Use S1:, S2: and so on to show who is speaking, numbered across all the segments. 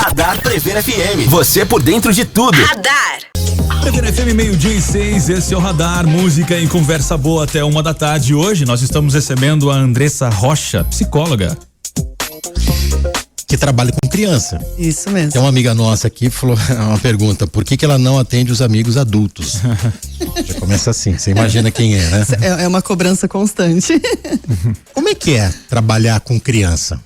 S1: Radar Prever FM. Você por dentro de tudo.
S2: Radar.
S3: Prever FM 12:06, esse é o Radar, música e conversa boa até 1h da tarde. Hoje nós estamos recebendo a Andressa Rocha, psicóloga.
S4: Que trabalha com criança.
S5: Isso mesmo.
S4: Tem uma amiga nossa aqui que falou uma pergunta: por que ela não atende os amigos adultos? Já começa assim, você imagina quem é, né?
S5: É uma cobrança constante.
S4: Como é que é trabalhar com criança?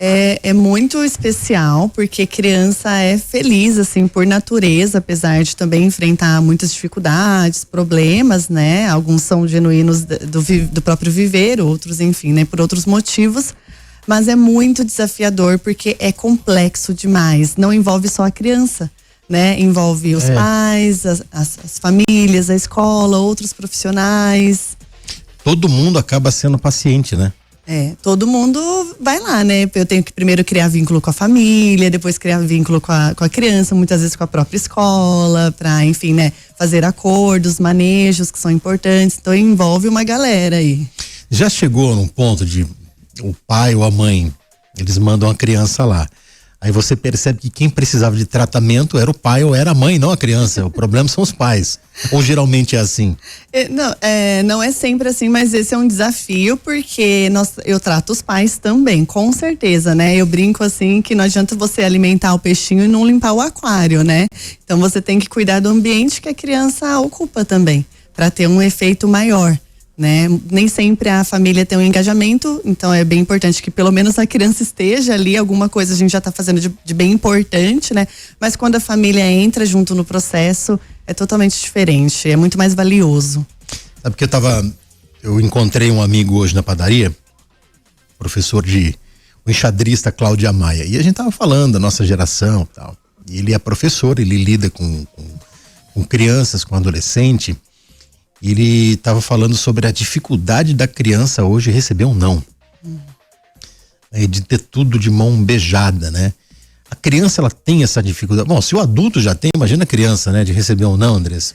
S5: É muito especial, porque criança é feliz, assim, por natureza, apesar de também enfrentar muitas dificuldades, problemas, né? Alguns são genuínos do próprio viver, outros, enfim, né? Por outros motivos. Mas é muito desafiador, porque é complexo demais. Não envolve só a criança, né? Envolve os pais, as famílias, a escola, outros profissionais.
S4: Todo mundo acaba sendo paciente, né?
S5: Todo mundo vai lá, né? Eu tenho que primeiro criar vínculo com a família, depois criar vínculo com a criança, muitas vezes com a própria escola, pra, enfim, né? Fazer acordos, manejos que são importantes. Então envolve uma galera aí.
S4: Já chegou num ponto de o pai ou a mãe, eles mandam a criança lá. Aí você percebe que quem precisava de tratamento era o pai ou era a mãe, não a criança. O problema são os pais. Ou geralmente é assim?
S5: Não é sempre assim, mas esse é um desafio, porque eu trato os pais também, com certeza, né? Eu brinco assim que não adianta você alimentar o peixinho e não limpar o aquário, né? Então você tem que cuidar do ambiente que a criança ocupa também, para ter um efeito maior, né? Nem sempre a família tem um engajamento, então é bem importante que pelo menos a criança esteja ali, alguma coisa a gente já está fazendo de bem importante, né? Mas quando a família entra junto no processo, é totalmente diferente, é muito mais valioso.
S4: Sabe que eu encontrei um amigo hoje na padaria, o enxadrista Cláudio Maia, e a gente tava falando da nossa geração e tal, e ele é professor, ele lida com crianças, com adolescente. Ele estava falando sobre a dificuldade da criança hoje receber um não. De ter tudo de mão beijada, né? A criança, ela tem essa dificuldade. Bom, se o adulto já tem, imagina a criança, né? De receber um não, Andressa.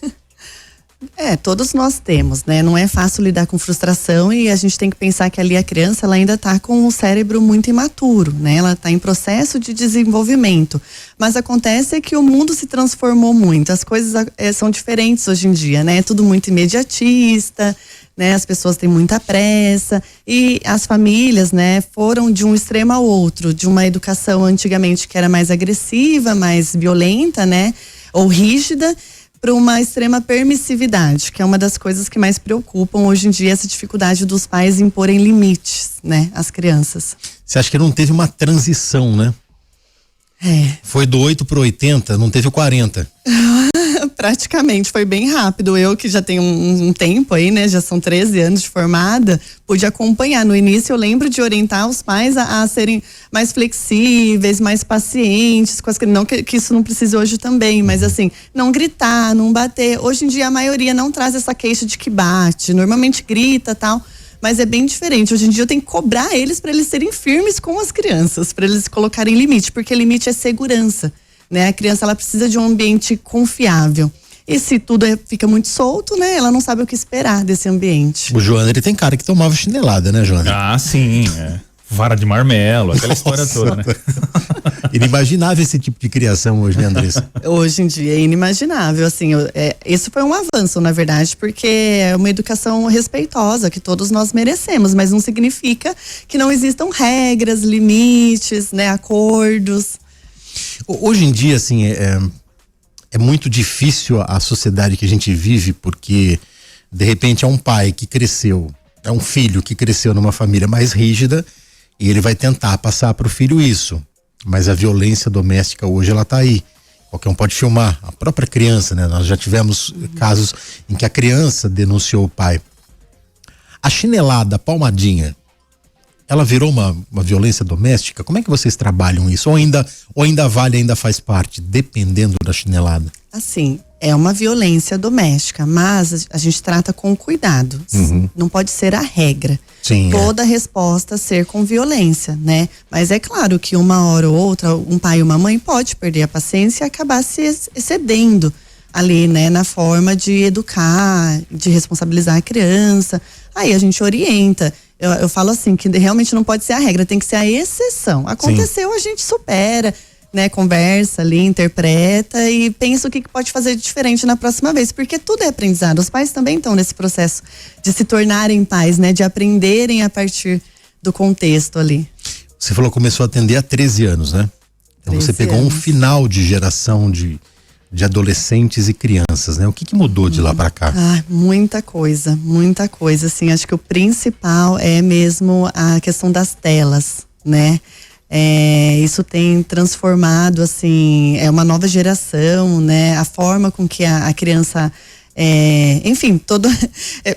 S5: Todos nós temos, né? Não é fácil lidar com frustração, e a gente tem que pensar que ali a criança, ela ainda está com o cérebro muito imaturo, né? Ela está em processo de desenvolvimento. Mas acontece que o mundo se transformou muito, as coisas são diferentes hoje em dia, né? É tudo muito imediatista, né? As pessoas têm muita pressa, e as famílias, né? Foram de um extremo ao outro, de uma educação antigamente que era mais agressiva, mais violenta, né? Ou rígida, para uma extrema permissividade, que é uma das coisas que mais preocupam hoje em dia, essa dificuldade dos pais em porem limites, né, às crianças.
S4: Você acha que não teve uma transição, né? Foi do 8 pro 80, não teve o 40.
S5: Praticamente, foi bem rápido. Eu que já tenho um tempo aí, né, já são 13 anos de formada, pude acompanhar. No início eu lembro de orientar os pais a serem mais flexíveis, mais pacientes com as crianças. Não que isso não precise hoje também, mas assim, não gritar, não bater. Hoje em dia a maioria não traz essa queixa de que bate, normalmente grita, tal, mas é bem diferente. Hoje em dia eu tenho que cobrar eles para eles serem firmes com as crianças, para eles colocarem limite, porque limite é segurança, né? A criança, ela precisa de um ambiente confiável. E se tudo fica muito solto, né? Ela não sabe o que esperar desse ambiente.
S4: O Joana, ele tem cara que tomava chinelada, né, Joana?
S3: Ah, sim, vara de marmelo, aquela história toda, né?
S4: Inimaginável esse tipo de criação hoje, né, Andressa?
S5: Hoje em dia é inimaginável, assim, isso foi um avanço, na verdade, porque é uma educação respeitosa que todos nós merecemos, mas não significa que não existam regras, limites, né, acordos.
S4: Hoje em dia, assim, é muito difícil a sociedade que a gente vive, porque de repente é um pai que cresceu, é um filho que cresceu numa família mais rígida, e ele vai tentar passar pro filho isso. Mas a violência doméstica hoje, ela tá aí. Qualquer um pode filmar, a própria criança, né? Nós já tivemos casos em que a criança denunciou o pai. A chinelada, a palmadinha, ela virou uma violência doméstica? Como é que vocês trabalham isso? Ou ainda vale, ainda faz parte, dependendo da chinelada?
S5: Assim, é uma violência doméstica, mas a gente trata com cuidado. Não pode ser a regra.
S4: Sim,
S5: toda resposta ser com violência, né? Mas é claro que uma hora ou outra, um pai e uma mãe pode perder a paciência e acabar se excedendo ali, né? Na forma de educar, de responsabilizar a criança. Aí a gente orienta. Eu falo assim, que realmente não pode ser a regra, tem que ser a exceção. Aconteceu, a gente supera, né, conversa ali, interpreta e pensa o que pode fazer de diferente na próxima vez, porque tudo é aprendizado. Os pais também estão nesse processo de se tornarem pais, né, de aprenderem a partir do contexto ali.
S4: Você falou que começou a atender há 13 anos, né? Então você pegou um final de geração de adolescentes e crianças, né? O que mudou de lá para cá?
S5: Muita coisa, assim, acho que o principal é mesmo a questão das telas, né? Isso tem transformado, assim, uma nova geração, né? A forma com que a criança, enfim,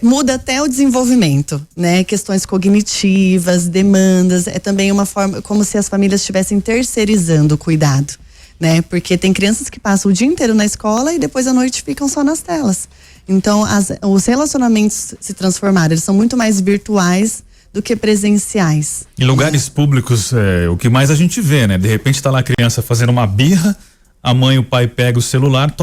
S5: muda até o desenvolvimento, né? Questões cognitivas, demandas, também uma forma, como se as famílias estivessem terceirizando o cuidado, né? Porque tem crianças que passam o dia inteiro na escola e depois à noite ficam só nas telas. Então, os relacionamentos se transformaram, eles são muito mais virtuais do que presenciais.
S3: Em lugares públicos, o que mais a gente vê, né? De repente tá lá a criança fazendo uma birra, a mãe e o pai pegam o celular,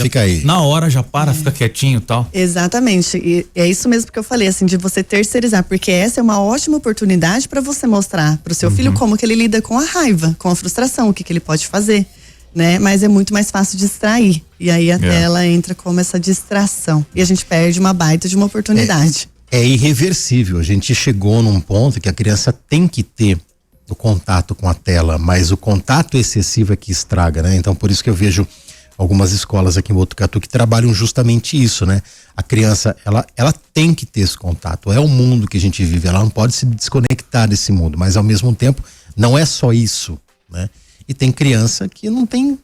S4: fica aí.
S3: Na hora já fica quietinho e tal.
S5: Exatamente, e é isso mesmo que eu falei, assim, de você terceirizar, porque essa é uma ótima oportunidade para você mostrar pro seu filho como que ele lida com a raiva, com a frustração, o que ele pode fazer, né? Mas é muito mais fácil distrair, e aí a tela entra como essa distração, e a gente perde uma baita de uma oportunidade.
S4: É irreversível, a gente chegou num ponto que a criança tem que ter o contato com a tela, mas o contato excessivo é que estraga, né? Então por isso que eu vejo algumas escolas aqui em Botucatu que trabalham justamente isso, né? A criança, ela tem que ter esse contato, é o mundo que a gente vive, ela não pode se desconectar desse mundo, mas ao mesmo tempo não é só isso, né? E tem criança que não tem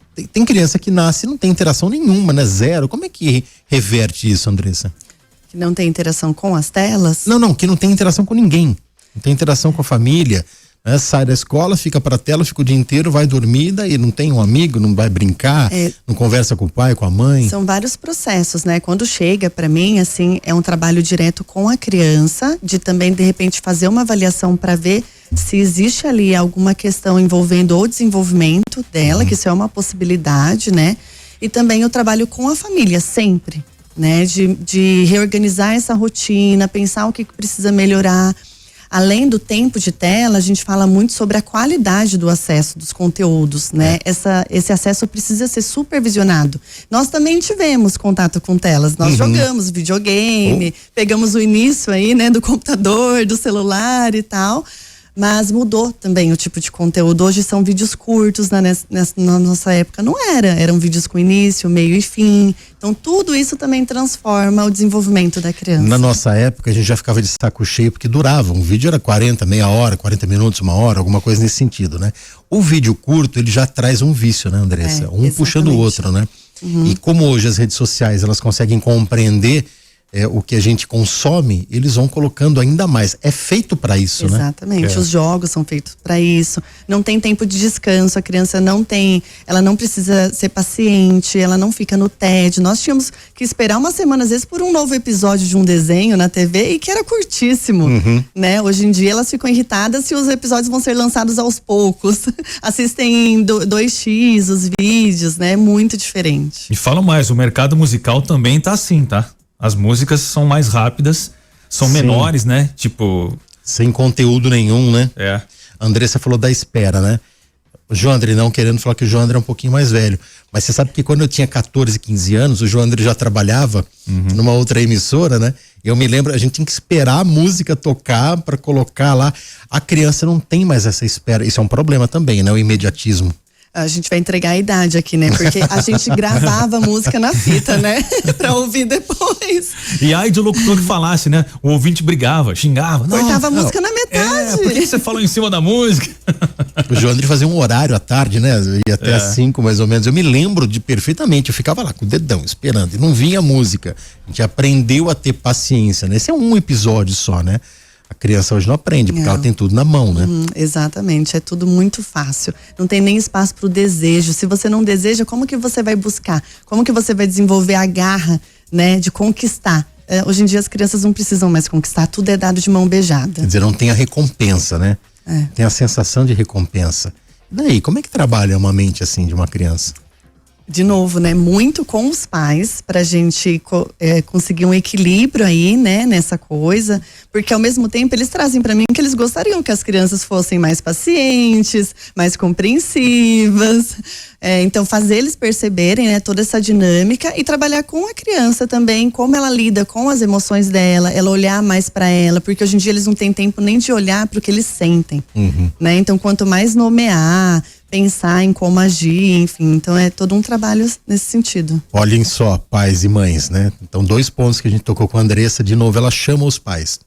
S4: criança que nasce e não tem interação nenhuma, né? Zero. Como é que reverte isso, Andressa?
S5: Que não tem interação com as telas?
S4: Não, que não tem interação com ninguém. Não tem interação com a família, né? Sai da escola, fica pra tela, fica o dia inteiro, vai dormir, daí não tem um amigo, não vai brincar, não conversa com o pai, com a mãe.
S5: São vários processos, né? Quando chega pra mim, assim, é um trabalho direto com a criança, de também, de repente, fazer uma avaliação pra ver se existe ali alguma questão envolvendo o desenvolvimento dela, que isso é uma possibilidade, né? E também o trabalho com a família, sempre. Né, de reorganizar essa rotina, pensar o que precisa melhorar. Além do tempo de tela, a gente fala muito sobre a qualidade do acesso dos conteúdos, né? Esse acesso precisa ser supervisionado. Nós também tivemos contato com telas, nós jogamos videogame, pegamos o início aí, né, do computador, do celular e tal. Mas mudou também o tipo de conteúdo. Hoje são vídeos curtos, na nossa época não eram vídeos com início, meio e fim. Então tudo isso também transforma o desenvolvimento da criança.
S4: Na nossa época a gente já ficava de saco cheio porque durava, um vídeo era 40, meia hora, 40 minutos, uma hora, alguma coisa nesse sentido, né? O vídeo curto, ele já traz um vício, né, Andressa? Um puxando o outro, né? E como hoje as redes sociais, elas conseguem compreender o que a gente consome, eles vão colocando ainda mais. É feito para isso, né?
S5: Exatamente. Os jogos são feitos para isso. Não tem tempo de descanso, a criança ela não precisa ser paciente, ela não fica no tédio. Nós tínhamos que esperar uma semana, às vezes, por um novo episódio de um desenho na TV e que era curtíssimo, né? Hoje em dia elas ficam irritadas se os episódios vão ser lançados aos poucos. Assistem em 2x os vídeos, né? É muito diferente.
S3: E fala mais, o mercado musical também tá assim, tá? As músicas são mais rápidas, são menores, né? Tipo...
S4: Sem conteúdo nenhum, né? A Andressa falou da espera, né? O João André, não querendo falar que o João André é um pouquinho mais velho. Mas você sabe que quando eu tinha 14, 15 anos, o João André já trabalhava numa outra emissora, né? Eu me lembro, a gente tinha que esperar a música tocar pra colocar lá. A criança não tem mais essa espera. Isso é um problema também, né? O imediatismo.
S5: A gente vai entregar a idade aqui, né? Porque a gente gravava música na fita, né? Pra ouvir depois.
S3: E aí do locutor que falasse, né? O ouvinte brigava, xingava.
S5: Cortava a música na metade.
S3: Por que você falou em cima da música?
S4: O João André fazia um horário à tarde, né? Ia até às 5 mais ou menos. Eu me lembro perfeitamente, eu ficava lá com o dedão esperando e não vinha a música. A gente aprendeu a ter paciência, né? Esse é um episódio só, né? A criança hoje não aprende, porque ela tem tudo na mão, né?
S5: Exatamente, é tudo muito fácil. Não tem nem espaço para o desejo. Se você não deseja, como que você vai buscar? Como que você vai desenvolver a garra, né, de conquistar? Hoje em dia as crianças não precisam mais conquistar, tudo é dado de mão beijada.
S4: Quer dizer, não tem a recompensa, né? Tem a sensação de recompensa. E daí, como é que trabalha uma mente assim de uma criança?
S5: de novo, né, muito com os pais pra gente conseguir um equilíbrio aí, né, nessa coisa, porque ao mesmo tempo eles trazem pra mim que eles gostariam que as crianças fossem mais pacientes, mais compreensivas, então fazer eles perceberem, né, toda essa dinâmica e trabalhar com a criança também, como ela lida com as emoções dela, ela olhar mais pra ela, porque hoje em dia eles não têm tempo nem de olhar pro que eles sentem, né, então quanto mais nomear, pensar em como agir, enfim, então é todo um trabalho nesse sentido.
S4: Olhem só, pais e mães, né? Então 2 pontos que a gente tocou com a Andressa, de novo, ela chama os pais.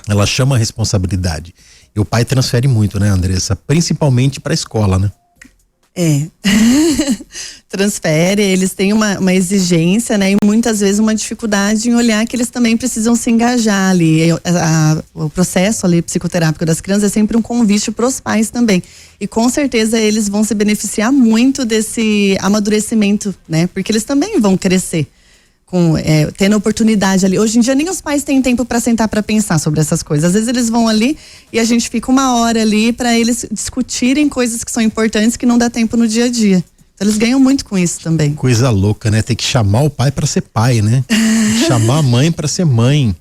S4: Ela chama a responsabilidade. E o pai transfere muito, né, Andressa? Principalmente pra escola, né?
S5: Transfere, eles têm uma exigência, né, e muitas vezes uma dificuldade em olhar que eles também precisam se engajar ali. O processo ali psicoterápico das crianças é sempre um convite para os pais também. E com certeza eles vão se beneficiar muito desse amadurecimento, né, porque eles também vão crescer. Tendo oportunidade ali. Hoje em dia nem os pais têm tempo para sentar para pensar sobre essas coisas. Às vezes eles vão ali e a gente fica 1 hora ali para eles discutirem coisas que são importantes que não dá tempo no dia a dia. Então eles ganham muito com isso também.
S4: Coisa louca, né? Tem que chamar o pai para ser pai, né? Chamar a mãe para ser mãe.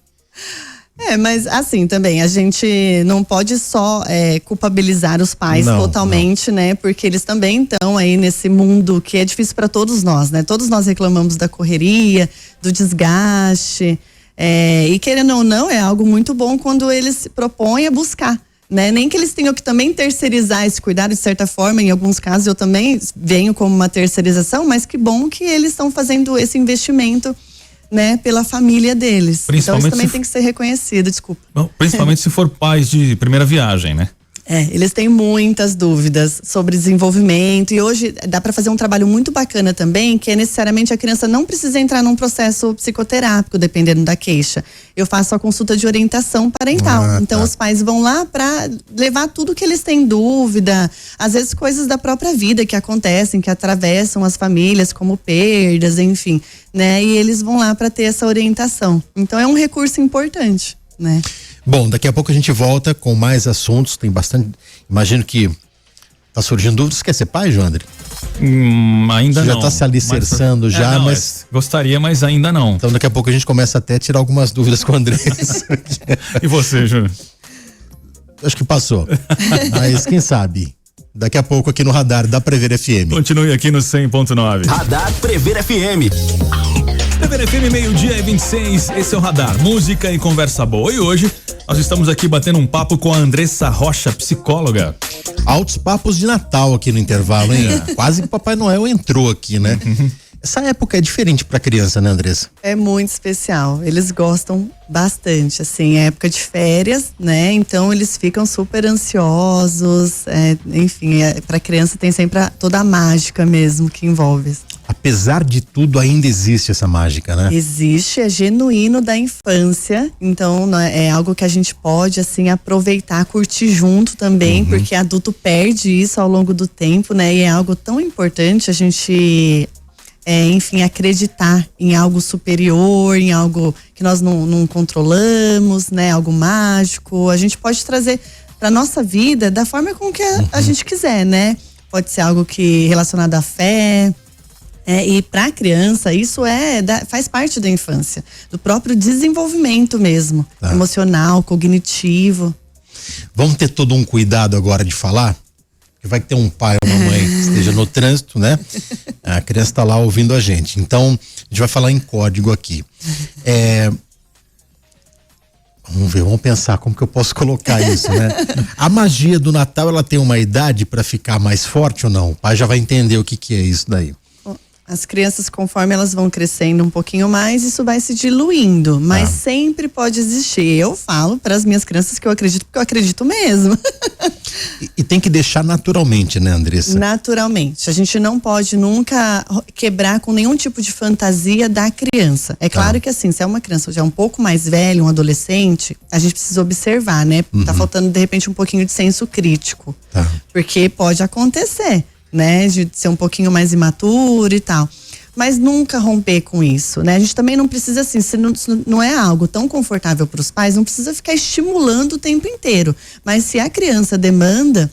S5: Mas assim também, a gente não pode só culpabilizar os pais totalmente, né? Porque eles também estão aí nesse mundo que é difícil para todos nós, né? Todos nós reclamamos da correria, do desgaste, e querendo ou não, é algo muito bom quando eles se propõem a buscar, né? Nem que eles tenham que também terceirizar esse cuidado de certa forma, em alguns casos eu também venho como uma terceirização, mas que bom que eles estão fazendo esse investimento, né, pela família deles. Então isso também tem que ser reconhecido, desculpa.
S3: Bom, principalmente se for pais de primeira viagem, né?
S5: Eles têm muitas dúvidas sobre desenvolvimento e hoje dá para fazer um trabalho muito bacana também, que é necessariamente a criança não precisa entrar num processo psicoterápico, dependendo da queixa. Eu faço a consulta de orientação parental. Então os pais vão lá para levar tudo que eles têm dúvida, às vezes coisas da própria vida que acontecem, que atravessam as famílias, como perdas, enfim, né? E eles vão lá para ter essa orientação. Então é um recurso importante, né?
S4: Bom, daqui a pouco a gente volta com mais assuntos, tem bastante, imagino que tá surgindo dúvidas. Quer ser pai, Joandre?
S3: Ainda
S4: já
S3: não.
S4: Tá se alicerçando mas
S3: gostaria, mas ainda não.
S4: Então daqui a pouco a gente começa até a tirar algumas dúvidas com o Andressa.
S3: E você, Júnior?
S4: Acho que passou, mas quem sabe? Daqui a pouco aqui no Radar da Prever FM.
S3: Continue aqui no 100.9.
S1: Radar Prever FM.
S3: Prever FM, 12:26, esse é o Radar, música e conversa boa. E hoje nós estamos aqui batendo um papo com a Andressa Rocha, psicóloga.
S4: Altos papos de Natal aqui no intervalo, hein? Quase que Papai Noel entrou aqui, né? Essa época é diferente pra criança, né, Andressa?
S5: É muito especial, eles gostam bastante, assim, é época de férias, né? Então eles ficam super ansiosos, enfim, pra criança tem sempre toda a mágica mesmo que envolve.
S4: Apesar de tudo, ainda existe essa mágica, né?
S5: Existe, é genuíno da infância, então é algo que a gente pode, assim, aproveitar, curtir junto também, porque adulto perde isso ao longo do tempo, né? E é algo tão importante a gente, enfim, acreditar em algo superior, em algo que nós não controlamos, né? Algo mágico, a gente pode trazer pra nossa vida da forma com que a gente quiser, né? Pode ser algo que relacionado à fé. E para a criança isso faz parte da infância, do próprio desenvolvimento mesmo, emocional, cognitivo.
S4: Vamos ter todo um cuidado agora de falar, que vai ter um pai ou uma mãe que esteja no trânsito, né? A criança está lá ouvindo a gente, então a gente vai falar em código aqui. Vamos pensar como que eu posso colocar isso, né? A magia do Natal, ela tem uma idade para ficar mais forte ou não? O pai já vai entender o que é isso daí.
S5: As crianças, conforme elas vão crescendo um pouquinho mais, isso vai se diluindo, mas sempre pode existir. Eu falo para as minhas crianças que eu acredito, porque eu acredito mesmo.
S4: E tem que deixar naturalmente, né, Andressa?
S5: Naturalmente. A gente não pode nunca quebrar com nenhum tipo de fantasia da criança. É claro que assim, se é uma criança já um pouco mais velha, um adolescente, a gente precisa observar, né? Tá faltando de repente um pouquinho de senso crítico. Porque pode acontecer, né, de ser um pouquinho mais imaturo e tal, mas nunca romper com isso, né? A gente também não precisa, assim, se não é algo tão confortável para os pais, não precisa ficar estimulando o tempo inteiro, mas se a criança demanda,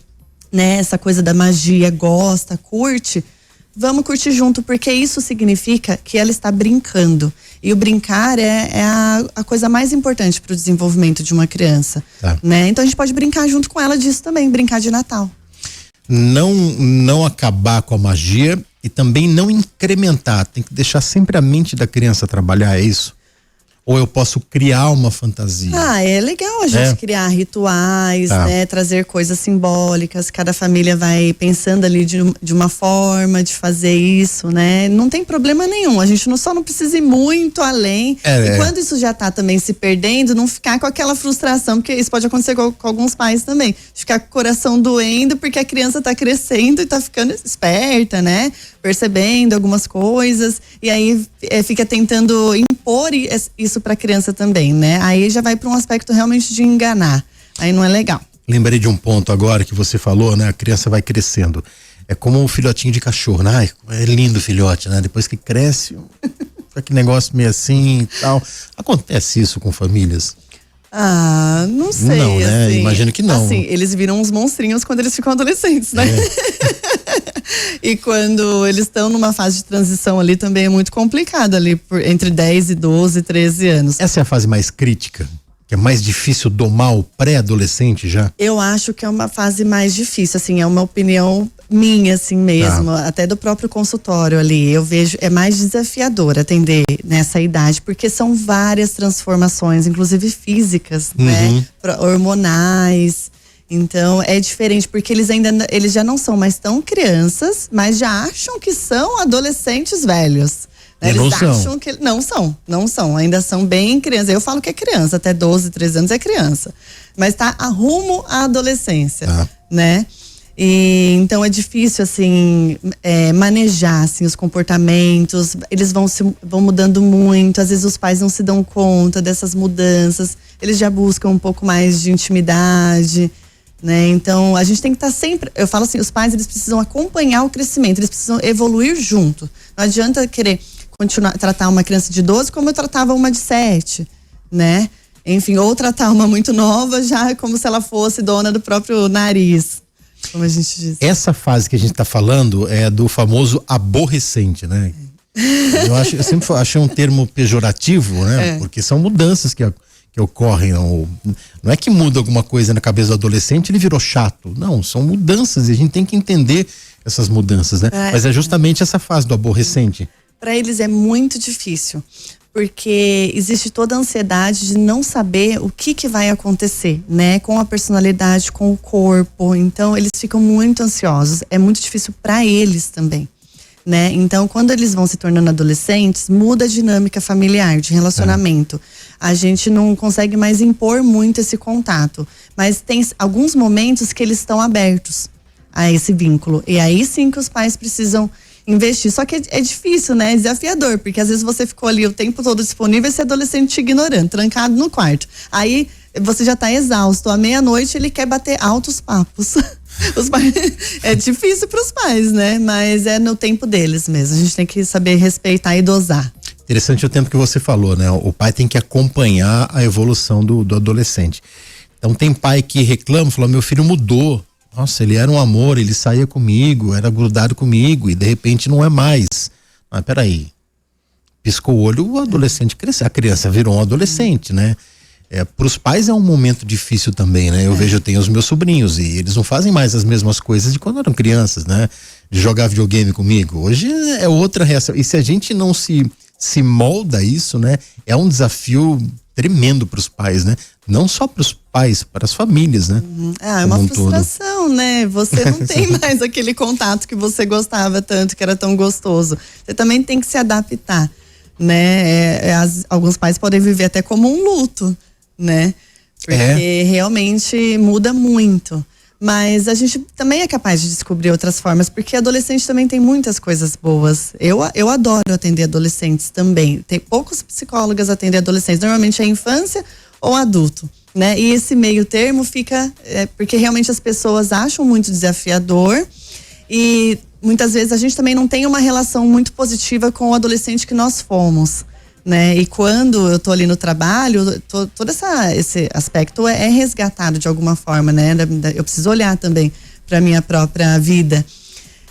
S5: né, essa coisa da magia, gosta, curte, vamos curtir junto, porque isso significa que ela está brincando. E o brincar é a coisa mais importante para o desenvolvimento de uma criança, né? Então a gente pode brincar junto com ela disso também, brincar de Natal.
S4: Não acabar com a magia e também não incrementar, tem que deixar sempre a mente da criança trabalhar, é isso? Ou eu posso criar uma fantasia?
S5: É legal a gente criar rituais, né? Trazer coisas simbólicas, cada família vai pensando ali de uma forma de fazer isso, né? Não tem problema nenhum, a gente só não precisa ir muito além. E quando isso já tá também se perdendo, não ficar com aquela frustração, porque isso pode acontecer com alguns pais também. Ficar com o coração doendo porque a criança tá crescendo e tá ficando esperta, né? Percebendo algumas coisas, e aí fica tentando impor isso para a criança também, né? Aí já vai para um aspecto realmente de enganar. Aí não é legal.
S4: Lembrei de um ponto agora que você falou, né? A criança vai crescendo. É como um filhotinho de cachorro, né? Ai, é lindo o filhote, né? Depois que cresce, fica aquele negócio meio assim e tal. Acontece isso com famílias?
S5: Não sei.
S4: Não, né?
S5: Assim,
S4: imagino que não.
S5: Assim, eles viram uns monstrinhos quando eles ficam adolescentes, né? E quando eles estão numa fase de transição ali, também é muito complicado ali, entre 10 e 12, 13 anos.
S4: Essa é a fase mais crítica? Que é mais difícil domar o pré-adolescente já?
S5: Eu acho que é uma fase mais difícil, assim, é uma opinião minha, assim mesmo, até do próprio consultório ali. Eu vejo, é mais desafiador atender nessa idade, porque são várias transformações, inclusive físicas, né? Hormonais. Então é diferente, porque eles já não são mais tão crianças, mas já acham que são adolescentes velhos. Eles acham que não são, ainda são bem crianças. Eu falo que é criança, até 12, 13 anos é criança, mas tá a rumo à adolescência, né? E então é difícil assim manejar assim os comportamentos. Eles vão mudando muito. Às vezes os pais não se dão conta dessas mudanças. Eles já buscam um pouco mais de intimidade, né? Então a gente tem que estar sempre. Eu falo assim, os pais eles precisam acompanhar o crescimento. Eles precisam evoluir junto. Não adianta querer continuar tratar uma criança de 12 como eu tratava uma de 7, né? Enfim, ou tratar uma muito nova já como se ela fosse dona do próprio nariz, como a gente diz.
S4: Essa fase que a gente está falando é do famoso aborrecente, né? Eu sempre achei um termo pejorativo, né? Porque são mudanças que ocorrem. Não é que muda alguma coisa na cabeça do adolescente, ele virou chato. Não, são mudanças e a gente tem que entender essas mudanças, né? Mas é justamente essa fase do aborrecente.
S5: Para eles é muito difícil, porque existe toda a ansiedade de não saber o que vai acontecer, né? Com a personalidade, com o corpo. Então eles ficam muito ansiosos. É muito difícil para eles também, né? Então quando eles vão se tornando adolescentes, muda a dinâmica familiar, de relacionamento. A gente não consegue mais impor muito esse contato, mas tem alguns momentos que eles estão abertos a esse vínculo. E aí sim que os pais precisam investir. Só que é difícil, né? É desafiador, porque às vezes você ficou ali o tempo todo disponível e esse adolescente te ignorando, trancado no quarto. Aí você já tá exausto. À meia-noite ele quer bater altos papos. Os pais, é difícil para os pais, né? Mas é no tempo deles mesmo. A gente tem que saber respeitar e dosar.
S4: Interessante o tempo que você falou, né? O pai tem que acompanhar a evolução do adolescente. Então tem pai que reclama, fala, meu filho mudou. Nossa, ele era um amor, ele saía comigo, era grudado comigo e de repente não é mais. Mas peraí, piscou o olho, o adolescente cresceu, a criança virou um adolescente, né? Para os pais é um momento difícil também, né? Eu vejo, eu tenho os meus sobrinhos e eles não fazem mais as mesmas coisas de quando eram crianças, né? De jogar videogame comigo. Hoje é outra reação. E se a gente não se molda isso, né? É um desafio tremendo para os pais, né? Não só para os pais, para as famílias, né?
S5: É uma frustração, né? Você não tem mais aquele contato que você gostava tanto, que era tão gostoso. Você também tem que se adaptar, né? Alguns pais podem viver até como um luto, né? Porque realmente muda muito. Mas a gente também é capaz de descobrir outras formas, porque adolescente também tem muitas coisas boas. Eu adoro atender adolescentes também. Tem poucos psicólogas atendem adolescentes. Normalmente é infância ou adulto, né? E esse meio termo fica... porque realmente as pessoas acham muito desafiador e muitas vezes a gente também não tem uma relação muito positiva com o adolescente que nós fomos, né? E quando eu tô ali no trabalho, todo esse aspecto é resgatado de alguma forma, né? Eu preciso olhar também para minha própria vida.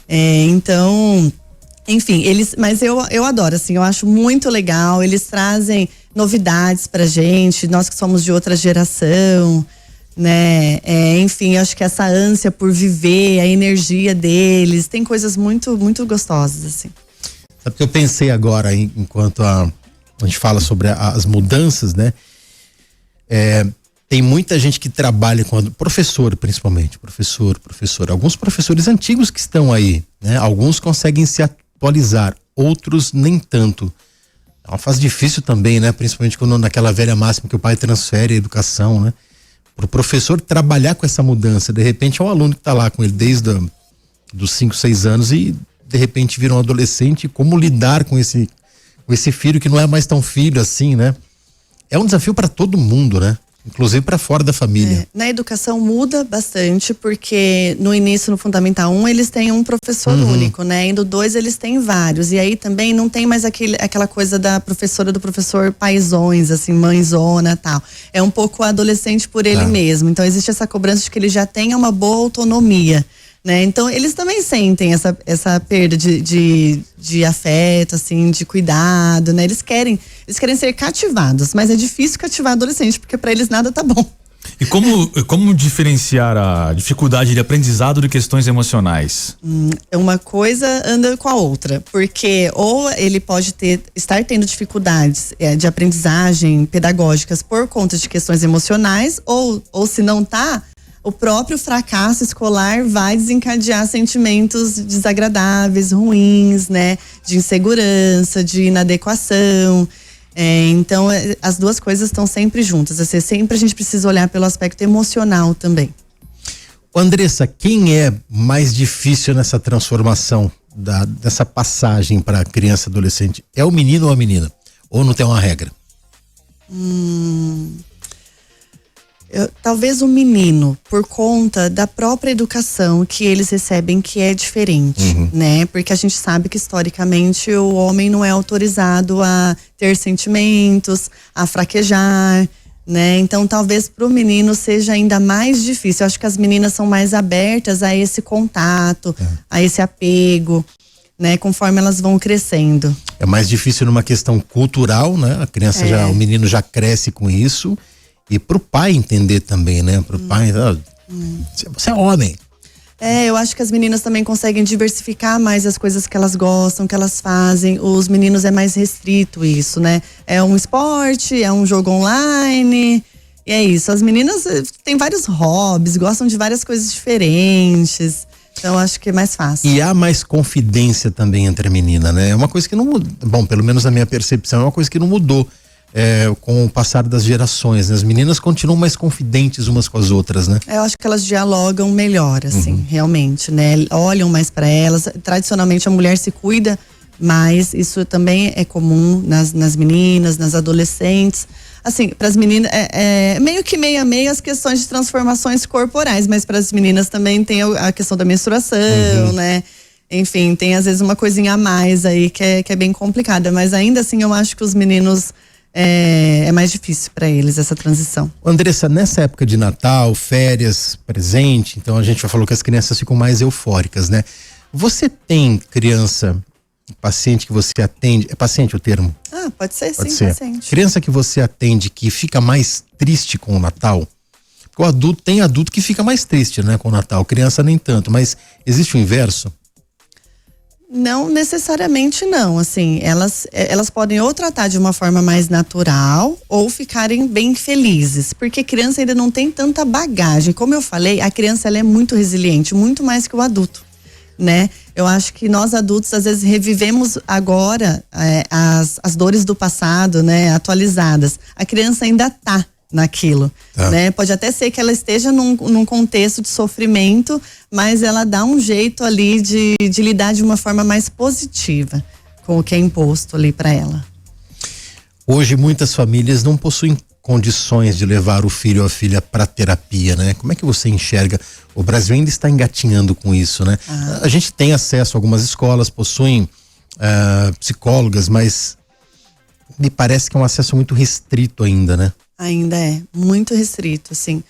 S5: Então, Enfim, mas eu adoro, assim, eu acho muito legal, eles trazem novidades pra gente, nós que somos de outra geração, né? Enfim, eu acho que essa ânsia por viver, a energia deles, tem coisas muito, muito gostosas, assim.
S4: Sabe que eu pensei agora, enquanto a gente fala sobre as mudanças, né? Tem muita gente que trabalha com professor, principalmente, professor. Alguns professores antigos que estão aí, né? Alguns conseguem se atualizar, outros nem tanto. É uma fase difícil também, né? Principalmente quando naquela velha máxima que o pai transfere a educação, né? Para o professor trabalhar com essa mudança, de repente é um aluno que está lá com ele desde dos 5, 6 anos e de repente vira um adolescente, como lidar com esse filho que não é mais tão filho assim, né? É um desafio para todo mundo, né? Inclusive para fora da família.
S5: Na educação muda bastante, porque no início, no Fundamental 1, eles têm um professor único, né? E no 2 eles têm vários. E aí também não tem mais aquela coisa da professora, do professor paizões, assim, mãezona e tal. É um pouco adolescente por ele mesmo. Então existe essa cobrança de que ele já tenha uma boa autonomia, né? Então eles também sentem essa perda de afeto, assim, de cuidado, né? Eles querem ser cativados, mas é difícil cativar adolescente, porque para eles nada tá bom.
S3: E como diferenciar a dificuldade de aprendizado de questões emocionais?
S5: Uma coisa anda com a outra, porque ou ele pode estar tendo dificuldades de aprendizagem pedagógicas por conta de questões emocionais, ou se não tá, o próprio fracasso escolar vai desencadear sentimentos desagradáveis, ruins, né? De insegurança, de inadequação. Então, as duas coisas estão sempre juntas. Assim, sempre a gente precisa olhar pelo aspecto emocional também.
S4: Andressa, quem é mais difícil nessa transformação dessa passagem para criança e adolescente? É o menino ou a menina? Ou não tem uma regra?
S5: Talvez o menino, por conta da própria educação que eles recebem, que é diferente, né? Porque a gente sabe que historicamente o homem não é autorizado a ter sentimentos, a fraquejar, né? Então talvez pro menino seja ainda mais difícil. Eu acho que as meninas são mais abertas a esse contato, a esse apego, né? Conforme elas vão crescendo.
S4: É mais difícil numa questão cultural, né? A criança o menino já cresce com isso. E pro pai entender também, né? Pro pai, você é homem.
S5: Eu acho que as meninas também conseguem diversificar mais as coisas que elas gostam, que elas fazem. Os meninos é mais restrito isso, né? É um esporte, é um jogo online, e é isso. As meninas têm vários hobbies, gostam de várias coisas diferentes. Então, acho que é mais fácil.
S4: E há mais confidência também entre a menina, né? É uma coisa que não mudou. Bom, pelo menos na minha percepção, é uma coisa que não mudou. Com o passar das gerações, né? As meninas continuam mais confidentes umas com as outras, né?
S5: Eu acho que elas dialogam melhor, assim, realmente, né? Olham mais para elas. Tradicionalmente a mulher se cuida, mas isso também é comum nas meninas, nas adolescentes. Assim, para as meninas meio que meio a meio as questões de transformações corporais, mas para as meninas também tem a questão da menstruação, né? Enfim, tem às vezes uma coisinha a mais aí que é bem complicada, mas ainda assim eu acho que os meninos é mais difícil para eles essa transição.
S4: Andressa, nessa época de Natal, férias, presente, então a gente já falou que as crianças ficam mais eufóricas, né? Você tem criança, paciente que você atende, é paciente o termo?
S5: Pode ser,
S4: Pode
S5: sim,
S4: ser.
S5: paciente.
S4: Criança que você atende que fica mais triste com o Natal? Porque tem adulto que fica mais triste, né, com o Natal, criança nem tanto, mas existe o inverso?
S5: Não necessariamente não, assim, elas podem ou tratar de uma forma mais natural ou ficarem bem felizes, porque criança ainda não tem tanta bagagem. Como eu falei, a criança ela é muito resiliente, muito mais que o adulto, né? Eu acho que nós adultos às vezes revivemos agora as dores do passado, né, atualizadas. A criança ainda tá naquilo, né? Pode até ser que ela esteja num contexto de sofrimento, mas ela dá um jeito ali de lidar de uma forma mais positiva com o que é imposto ali para ela.
S4: Hoje muitas famílias não possuem condições de levar o filho ou a filha para terapia, né? Como é que você enxerga? O Brasil ainda está engatinhando com isso, né? A gente tem acesso a algumas escolas, possuem psicólogas, mas me parece que é um acesso muito restrito ainda, né?
S5: Ainda é muito restrito, assim,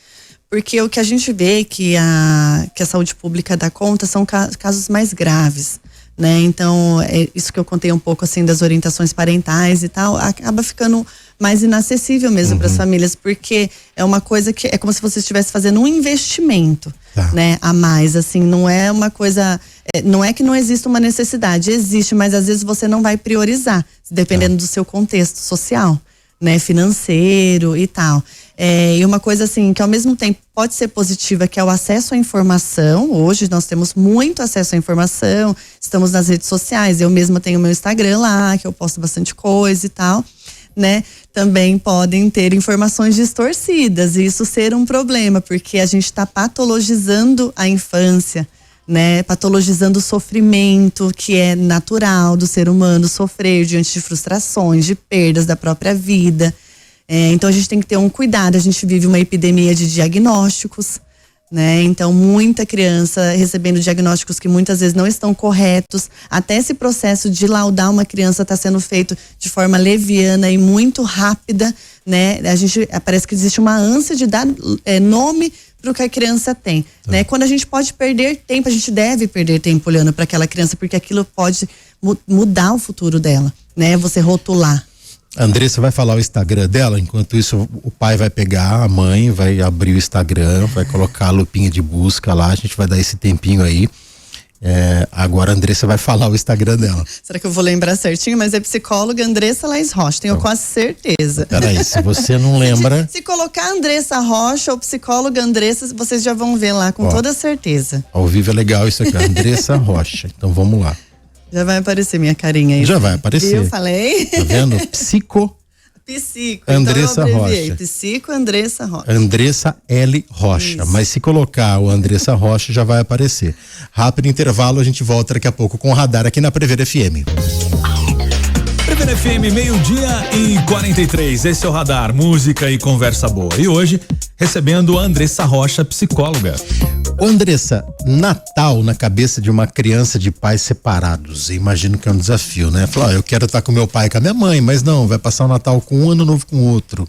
S5: porque o que a gente vê que a saúde pública dá conta são casos mais graves, né? Então, é isso que eu contei um pouco assim das orientações parentais e tal, acaba ficando mais inacessível mesmo para as famílias, porque é uma coisa que é como se você estivesse fazendo um investimento, né, a mais, assim, não é uma coisa, não é que não existe uma necessidade, existe, mas às vezes você não vai priorizar, dependendo do seu contexto social, né, financeiro e tal. E uma coisa assim, que ao mesmo tempo pode ser positiva, que é o acesso à informação. Hoje nós temos muito acesso à informação, estamos nas redes sociais, eu mesma tenho meu Instagram lá, que eu posto bastante coisa e tal, né? Também podem ter informações distorcidas e isso ser um problema, porque a gente está patologizando a infância, né? Patologizando o sofrimento que é natural do ser humano sofrer diante de frustrações, de perdas da própria vida. Então a gente tem que ter um cuidado, a gente vive uma epidemia de diagnósticos, né? Então muita criança recebendo diagnósticos que muitas vezes não estão corretos, até esse processo de laudar uma criança está sendo feito de forma leviana e muito rápida, né? Parece que existe uma ânsia de dar nome para o que a criança tem, né? Quando a gente pode perder tempo, a gente deve perder tempo olhando para aquela criança, porque aquilo pode mudar o futuro dela, né? Você rotular.
S4: Andressa vai falar o Instagram dela, enquanto isso o pai vai pegar, a mãe vai abrir o Instagram, vai colocar a lupinha de busca lá, a gente vai dar esse tempinho aí. Agora a Andressa vai falar o Instagram dela.
S5: Será que eu vou lembrar certinho? Mas é psicóloga Andressa Laís Rocha, tenho quase certeza.
S4: Peraí, se você não lembra...
S5: Se colocar Andressa Rocha ou psicóloga Andressa, vocês já vão ver lá com toda certeza.
S4: Ao vivo é legal isso aqui, Andressa Rocha, então vamos lá.
S5: Já vai aparecer minha carinha aí.
S4: Já vai aparecer.
S5: Eu falei?
S4: Tá vendo? Psico Andressa
S5: então
S4: Rocha.
S5: Psico Andressa Rocha.
S4: Andressa L. Rocha. Isso. Mas se colocar o Andressa Rocha já vai aparecer. Rápido intervalo, a gente volta daqui a pouco com o Radar aqui na Prevere FM.
S3: Prevere FM, 12:43. Esse é o Radar, música e conversa boa. E hoje, recebendo a Andressa Rocha, psicóloga.
S4: Ô Andressa, Natal na cabeça de uma criança de pais separados, eu imagino que é um desafio, né? Falar, eu quero estar com meu pai e com a minha mãe, mas não, vai passar o Natal com um, Ano Novo com o outro.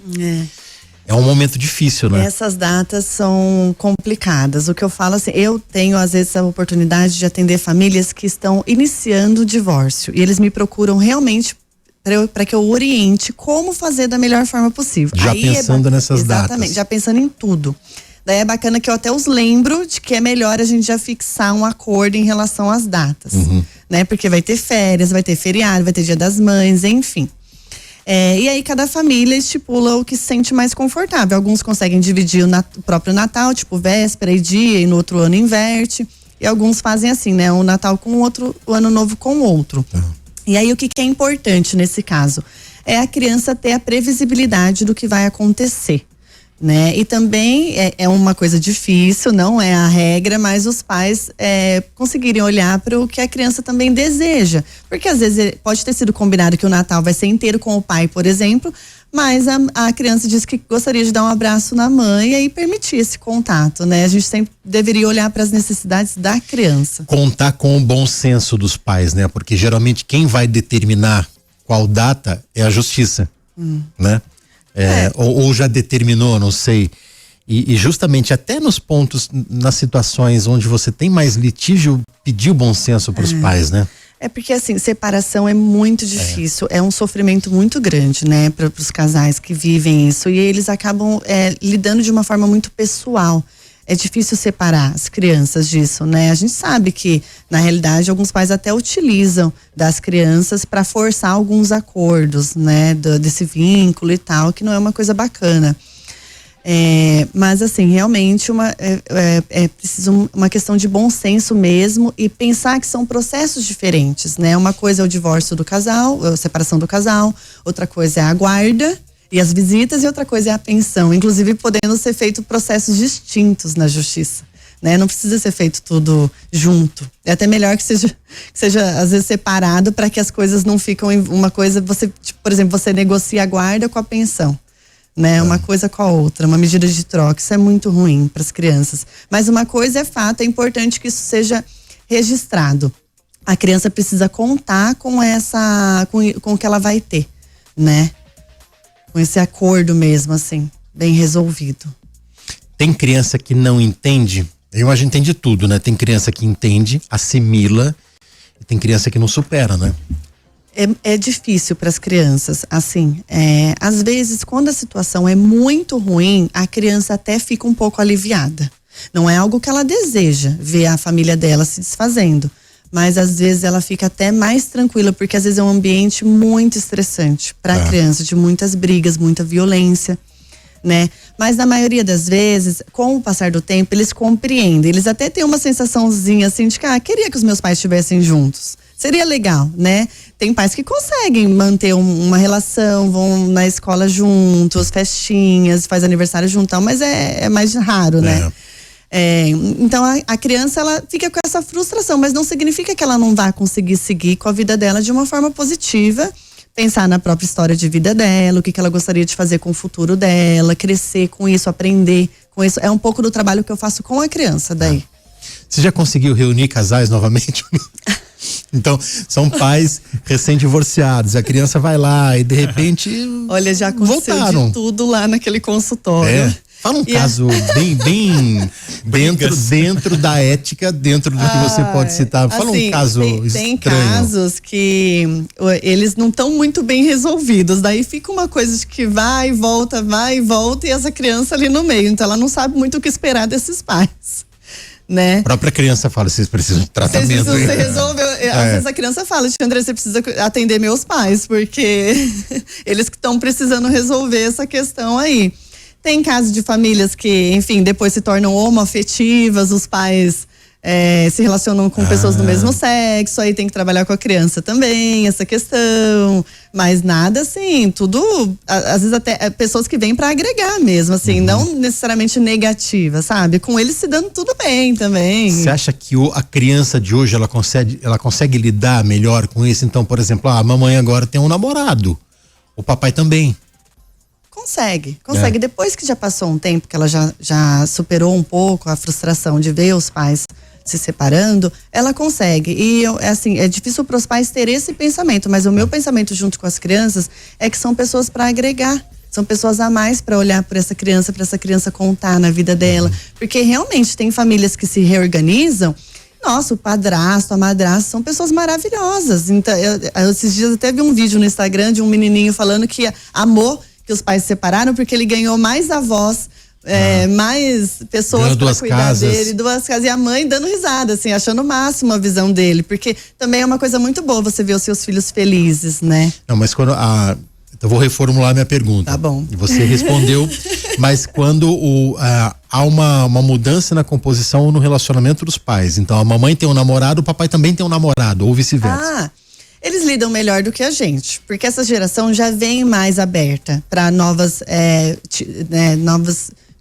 S4: É um momento difícil, né?
S5: Essas datas são complicadas. O que eu falo assim, eu tenho às vezes a oportunidade de atender famílias que estão iniciando o divórcio e eles me procuram realmente para que eu oriente como fazer da melhor forma possível.
S4: Já pensando nessas datas.
S5: Exatamente, já pensando em tudo. Daí é bacana que eu até os lembro de que é melhor a gente já fixar um acordo em relação às datas, né? Porque vai ter férias, vai ter feriado, vai ter Dia das Mães, enfim. E aí cada família estipula o que se sente mais confortável. Alguns conseguem dividir o próprio Natal, tipo véspera e dia, e no outro ano inverte. E alguns fazem assim, né? Um Natal com o outro, o Ano Novo com o outro. E aí o que é importante nesse caso? É a criança ter a previsibilidade do que vai acontecer, né? E também é uma coisa difícil, não é a regra, mas os pais conseguirem olhar para o que a criança também deseja, porque às vezes pode ter sido combinado que o Natal vai ser inteiro com o pai, por exemplo, mas a criança diz que gostaria de dar um abraço na mãe e aí permitir esse contato, né? A gente sempre deveria olhar para as necessidades da criança.
S4: Contar com o bom senso dos pais, né? Porque geralmente quem vai determinar qual data é a justiça, né? Ou já determinou, não sei. E justamente até nos pontos, nas situações onde você tem mais litígio, pedir o bom senso para os pais, né?
S5: Porque assim, separação é muito difícil, é um sofrimento muito grande, né, para os casais que vivem isso, e eles acabam lidando de uma forma muito pessoal. É difícil separar as crianças disso, né? A gente sabe que, na realidade, alguns pais até utilizam das crianças para forçar alguns acordos, né, desse vínculo e tal, que não é uma coisa bacana. Mas assim, realmente é preciso uma questão de bom senso mesmo e pensar que são processos diferentes, né? Uma coisa é o divórcio do casal, a separação do casal, outra coisa é a guarda e as visitas e outra coisa é a pensão, inclusive podendo ser feito processos distintos na justiça, né? Não precisa ser feito tudo junto. É até melhor que seja às vezes separado para que as coisas não ficam em uma coisa, por exemplo, você negocia a guarda com a pensão, né? Uma coisa com a outra, uma medida de troca, isso é muito ruim para as crianças. Mas uma coisa é fato, é importante que isso seja registrado. A criança precisa contar com o que ela vai ter, né? Com esse acordo mesmo, assim, bem resolvido.
S4: Tem criança que não entende? A gente entende tudo, né? Tem criança que entende, assimila, E tem criança que não supera, né?
S5: É difícil para as crianças, assim, às vezes quando a situação é muito ruim, a criança até fica um pouco aliviada. Não é algo que ela deseja, ver a família dela se desfazendo, mas às vezes ela fica até mais tranquila, porque às vezes é um ambiente muito estressante para a criança, de muitas brigas, muita violência, né? Mas na maioria das vezes, com o passar do tempo, eles compreendem, eles até têm uma sensaçãozinha assim de que, queria que os meus pais estivessem juntos. Seria legal, né? Tem pais que conseguem manter uma relação, vão na escola juntos, festinhas, faz aniversário juntão, mas é mais raro, né? Então a criança, ela fica com essa frustração, mas não significa que ela não vá conseguir seguir com a vida dela de uma forma positiva, pensar na própria história de vida dela, o que ela gostaria de fazer com o futuro dela, crescer com isso, aprender com isso. É um pouco do trabalho que eu faço com a criança daí.
S4: Você já conseguiu reunir casais novamente? Então, são pais recém-divorciados, a criança vai lá e de repente
S5: olha, já aconteceu
S4: voltaram.
S5: de tudo lá naquele consultório.
S4: Fala um caso bem dentro da ética, dentro do que você pode citar. Fala assim, um caso estranho. Tem casos que eles não estão muito bem resolvidos, daí fica uma coisa de que vai e volta e essa criança ali no meio, então ela não sabe muito o que esperar desses pais. Né? A própria criança fala, vocês precisam de tratamento.
S5: Você resolveu. Às vezes a criança fala, André, você precisa atender meus pais, porque eles que estão precisando resolver essa questão aí. Tem casos de famílias que, enfim, depois se tornam homoafetivas, os pais se relacionam com pessoas do mesmo sexo, aí tem que trabalhar com a criança também, essa questão. Mas nada assim, tudo, às vezes até pessoas que vêm para agregar mesmo, assim, não necessariamente negativa, sabe? Com eles se dando tudo bem também.
S4: Você acha que a criança de hoje, ela consegue lidar melhor com isso? Então, por exemplo, a mamãe agora tem um namorado, o papai também.
S5: Consegue. Depois que já passou um tempo, que ela já superou um pouco a frustração de ver os pais se separando, ela consegue. E assim, é difícil para os pais ter esse pensamento, mas o meu pensamento junto com as crianças é que são pessoas para agregar. São pessoas a mais para olhar para essa criança contar na vida dela. Porque realmente tem famílias que se reorganizam. Nossa, o padrasto, a madrasta são pessoas maravilhosas. Então, esses dias eu até vi um vídeo no Instagram de um menininho falando que amou que os pais se separaram porque ele ganhou mais avós, mais pessoas para cuidar dele, 2 casas, e a mãe dando risada, assim, achando o máximo a visão dele, porque também é uma coisa muito boa você ver os seus filhos felizes, né?
S4: Não, mas quando eu vou reformular minha pergunta.
S5: Tá bom.
S4: E você respondeu, mas quando há uma mudança na composição ou no relacionamento dos pais, então a mamãe tem um namorado, o papai também tem um namorado, ou vice-versa.
S5: Eles lidam melhor do que a gente, porque essa geração já vem mais aberta para novas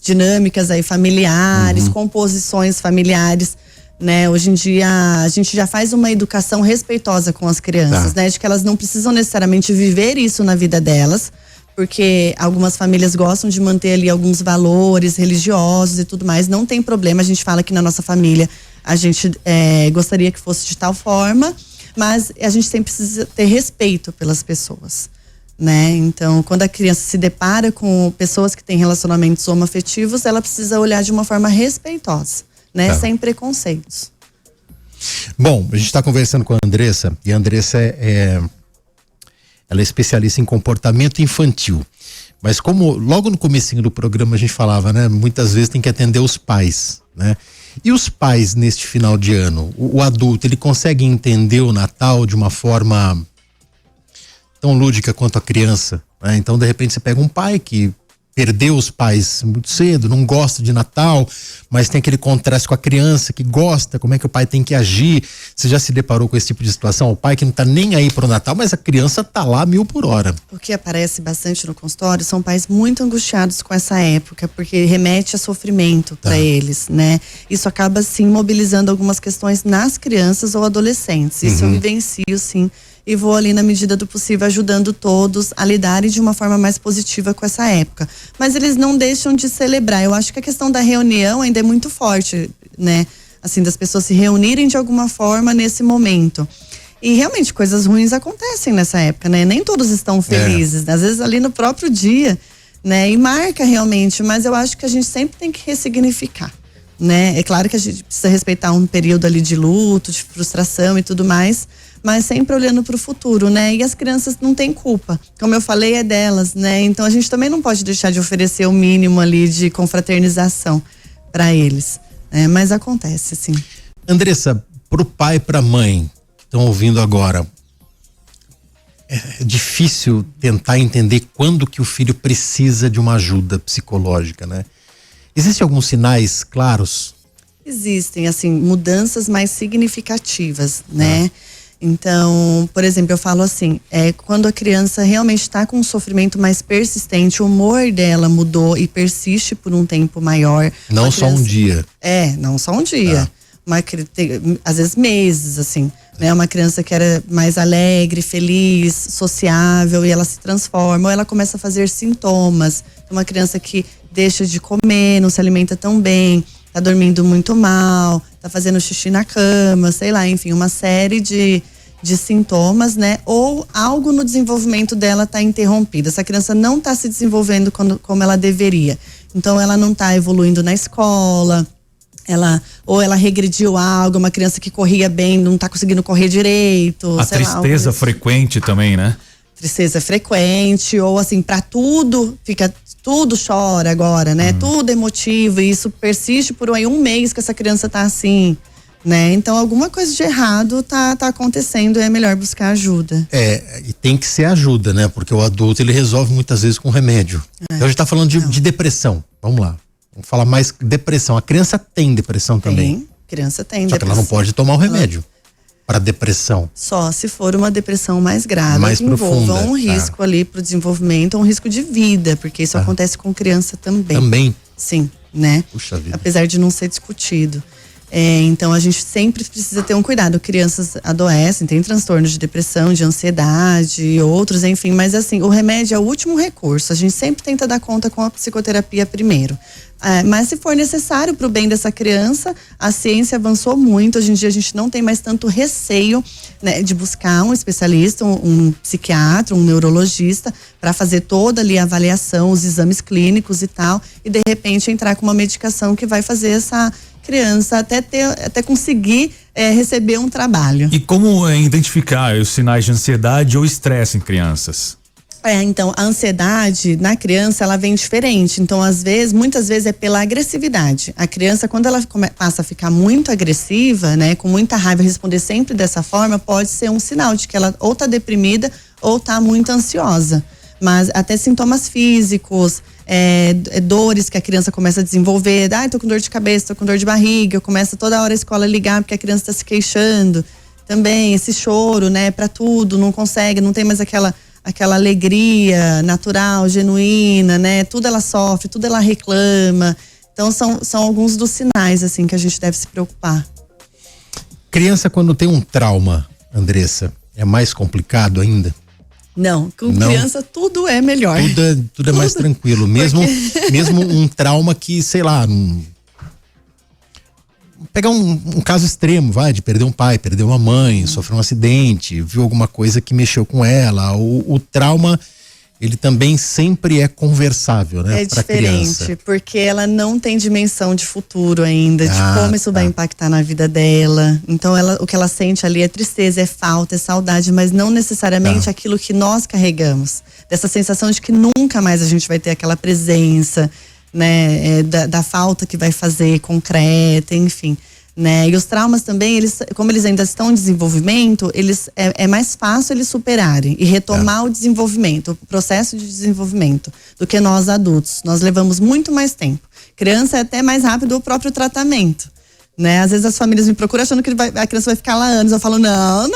S5: dinâmicas aí familiares, composições familiares, né? Hoje em dia a gente já faz uma educação respeitosa com as crianças, né? De que elas não precisam necessariamente viver isso na vida delas, porque algumas famílias gostam de manter ali alguns valores religiosos e tudo mais. Não tem problema, a gente fala que na nossa família a gente gostaria que fosse de tal forma, mas a gente sempre precisa ter respeito pelas pessoas, né? Então, quando a criança se depara com pessoas que têm relacionamentos homoafetivos, ela precisa olhar de uma forma respeitosa, né? Sem preconceitos.
S4: Bom, a gente está conversando com a Andressa, e a Andressa ela é especialista em comportamento infantil. Mas como logo no comecinho do programa a gente falava, né? Muitas vezes tem que atender os pais, né? E os pais neste final de ano, o adulto, ele consegue entender o Natal de uma forma tão lúdica quanto a criança, né? Então, de repente, você pega um pai que perdeu os pais muito cedo, não gosta de Natal, mas tem aquele contraste com a criança que gosta, como é que o pai tem que agir. Você já se deparou com esse tipo de situação? O pai que não tá nem aí pro Natal, mas a criança tá lá 1000 por hora.
S5: O que aparece bastante no consultório são pais muito angustiados com essa época, porque remete a sofrimento para eles, né? Isso acaba, sim, mobilizando algumas questões nas crianças ou adolescentes. Isso eu vivencio, sim, e vou ali na medida do possível ajudando todos a lidarem de uma forma mais positiva com essa época. Mas eles não deixam de celebrar. Eu acho que a questão da reunião ainda é muito forte, né? Assim, das pessoas se reunirem de alguma forma nesse momento. E realmente coisas ruins acontecem nessa época, né? Nem todos estão felizes, às vezes ali no próprio dia, né? E marca realmente, mas eu acho que a gente sempre tem que ressignificar, né? É claro que a gente precisa respeitar um período ali de luto, de frustração e tudo mais, mas sempre olhando para o futuro, né? E as crianças não têm culpa, como eu falei, é delas, né? Então a gente também não pode deixar de oferecer o mínimo ali de confraternização para eles, né? Mas acontece, sim.
S4: Andressa, pro pai e pra mãe que estão ouvindo agora, é difícil tentar entender quando que o filho precisa de uma ajuda psicológica, né? Existem alguns sinais claros?
S5: Existem, assim, mudanças mais significativas, né? Então, por exemplo, eu falo assim, quando a criança realmente está com um sofrimento mais persistente, o humor dela mudou e persiste por um tempo maior.
S4: Não só um dia.
S5: Não só um dia. Às vezes meses, assim, né? Uma criança que era mais alegre, feliz, sociável, e ela se transforma, ou ela começa a fazer sintomas. Uma criança que deixa de comer, não se alimenta tão bem, tá dormindo muito mal, tá fazendo xixi na cama, sei lá, enfim, uma série de sintomas, né? Ou algo no desenvolvimento dela tá interrompido. Essa criança não tá se desenvolvendo como ela deveria. Então ela não tá evoluindo na escola, ela regrediu algo, uma criança que corria bem, não tá conseguindo correr direito.
S3: A tristeza
S5: assim.
S3: frequente também, né?
S5: Tristeza frequente, ou assim, pra tudo chora agora, né? Tudo emotivo, e isso persiste por aí um mês que essa criança tá assim, né? Então alguma coisa de errado tá acontecendo, e é melhor buscar ajuda.
S4: E tem que ser ajuda, né? Porque o adulto, ele resolve muitas vezes com remédio. Então a gente tá falando de depressão, vamos lá. Vamos falar mais depressão. A criança tem depressão também?
S5: Tem, criança tem
S4: Só
S5: depressão.
S4: que ela não pode tomar o remédio para depressão.
S5: Só se for uma depressão mais grave,
S4: mais
S5: que envolva
S4: profunda.
S5: um risco ali pro desenvolvimento, um risco de vida, porque isso acontece com criança também.
S4: Também?
S5: Sim, né?
S4: Puxa vida.
S5: Apesar de não ser discutido. Então a gente sempre precisa ter um cuidado. Crianças adoecem, tem transtornos de depressão, de ansiedade e outros, enfim, mas assim, o remédio é o último recurso. A gente sempre tenta dar conta com a psicoterapia primeiro. Mas se for necessário para o bem dessa criança, a ciência avançou muito. Hoje em dia a gente não tem mais tanto receio, né, de buscar um especialista, um psiquiatra, um neurologista, para fazer toda ali a avaliação, os exames clínicos e tal, e de repente entrar com uma medicação que vai fazer essa criança até conseguir receber um trabalho.
S3: E como identificar os sinais de ansiedade ou estresse em crianças?
S5: Então, a ansiedade na criança, ela vem diferente. Então, muitas vezes é pela agressividade. A criança, quando ela passa a ficar muito agressiva, né, com muita raiva, responder sempre dessa forma, pode ser um sinal de que ela ou tá deprimida ou tá muito ansiosa. Mas até sintomas físicos, dores que a criança começa a desenvolver. Tô com dor de cabeça, tô com dor de barriga. Começa toda hora a escola a ligar porque a criança tá se queixando. Também esse choro, né, pra tudo, não consegue, não tem mais aquela alegria natural, genuína, né? Tudo ela sofre, tudo ela reclama. Então são alguns dos sinais, assim, que a gente deve se preocupar.
S4: Criança, quando tem um trauma, Andressa, é mais complicado ainda?
S5: Não, com criança tudo é melhor.
S4: Tudo é mais tranquilo. Mesmo um trauma que, sei lá, pegar um caso extremo, de perder um pai, perder uma mãe, sofrer um acidente, viu alguma coisa que mexeu com ela. O trauma, ele também sempre é conversável, né?
S5: É diferente, porque ela não tem dimensão de futuro ainda, de como isso vai impactar na vida dela. Então o que ela sente ali é tristeza, é falta, é saudade, mas não necessariamente aquilo que nós carregamos. Dessa sensação de que nunca mais a gente vai ter aquela presença, né, da falta que vai fazer concreta, enfim, né? E os traumas também, como eles ainda estão em desenvolvimento, é mais fácil eles superarem e retomar o desenvolvimento, o processo de desenvolvimento, do que nós adultos. Nós levamos muito mais tempo. Criança é até mais rápido o próprio tratamento, né? Às vezes as famílias me procuram achando que a criança vai ficar lá anos. Eu falo, não.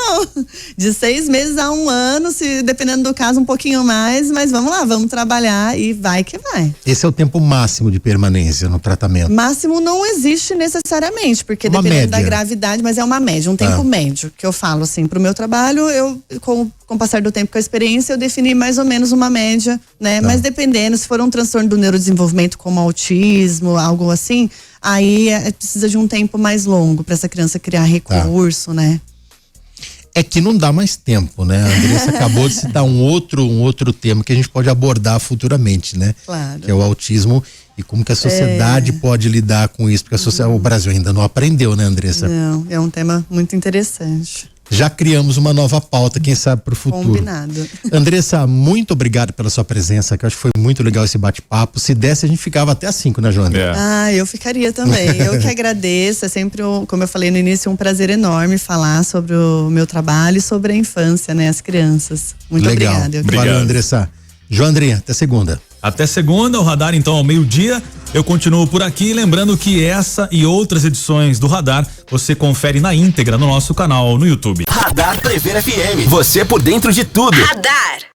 S5: De 6 meses a 1 ano, se dependendo do caso, um pouquinho mais, mas vamos lá, vamos trabalhar e vai que vai.
S4: Esse é o tempo máximo de permanência no tratamento?
S5: Máximo não existe necessariamente, porque
S4: uma
S5: dependendo
S4: média
S5: da gravidade, mas é uma média, um tempo médio, que eu falo assim, pro meu trabalho, com o passar do tempo, com a experiência, eu defini mais ou menos uma média, né? Mas dependendo, se for um transtorno do neurodesenvolvimento como autismo, algo assim, aí precisa de um tempo mais longo para essa criança criar recurso, né?
S4: É que não dá mais tempo, né? A Andressa acabou de citar um outro tema que a gente pode abordar futuramente, né?
S5: Claro.
S4: Que é o autismo e como que a sociedade pode lidar com isso, porque o Brasil ainda não aprendeu, né, Andressa?
S5: Não, é um tema muito interessante.
S4: Já criamos uma nova pauta, quem sabe pro futuro.
S5: Combinado.
S4: Andressa, muito obrigado pela sua presença, que eu acho que foi muito legal esse bate-papo. Se desse, a gente ficava até às 5, né, Joana?
S5: Eu ficaria também. Eu que agradeço, é sempre, como eu falei no início, um prazer enorme falar sobre o meu trabalho e sobre a infância, né, as crianças. Muito
S4: legal.
S5: obrigada.
S4: Valeu, Andressa. Joandrinha, até segunda.
S3: Até segunda, o Radar então ao meio-dia. Eu continuo por aqui, lembrando que essa e outras edições do Radar você confere na íntegra no nosso canal no YouTube.
S1: Radar Prevena FM. Você por dentro de tudo.
S2: Radar.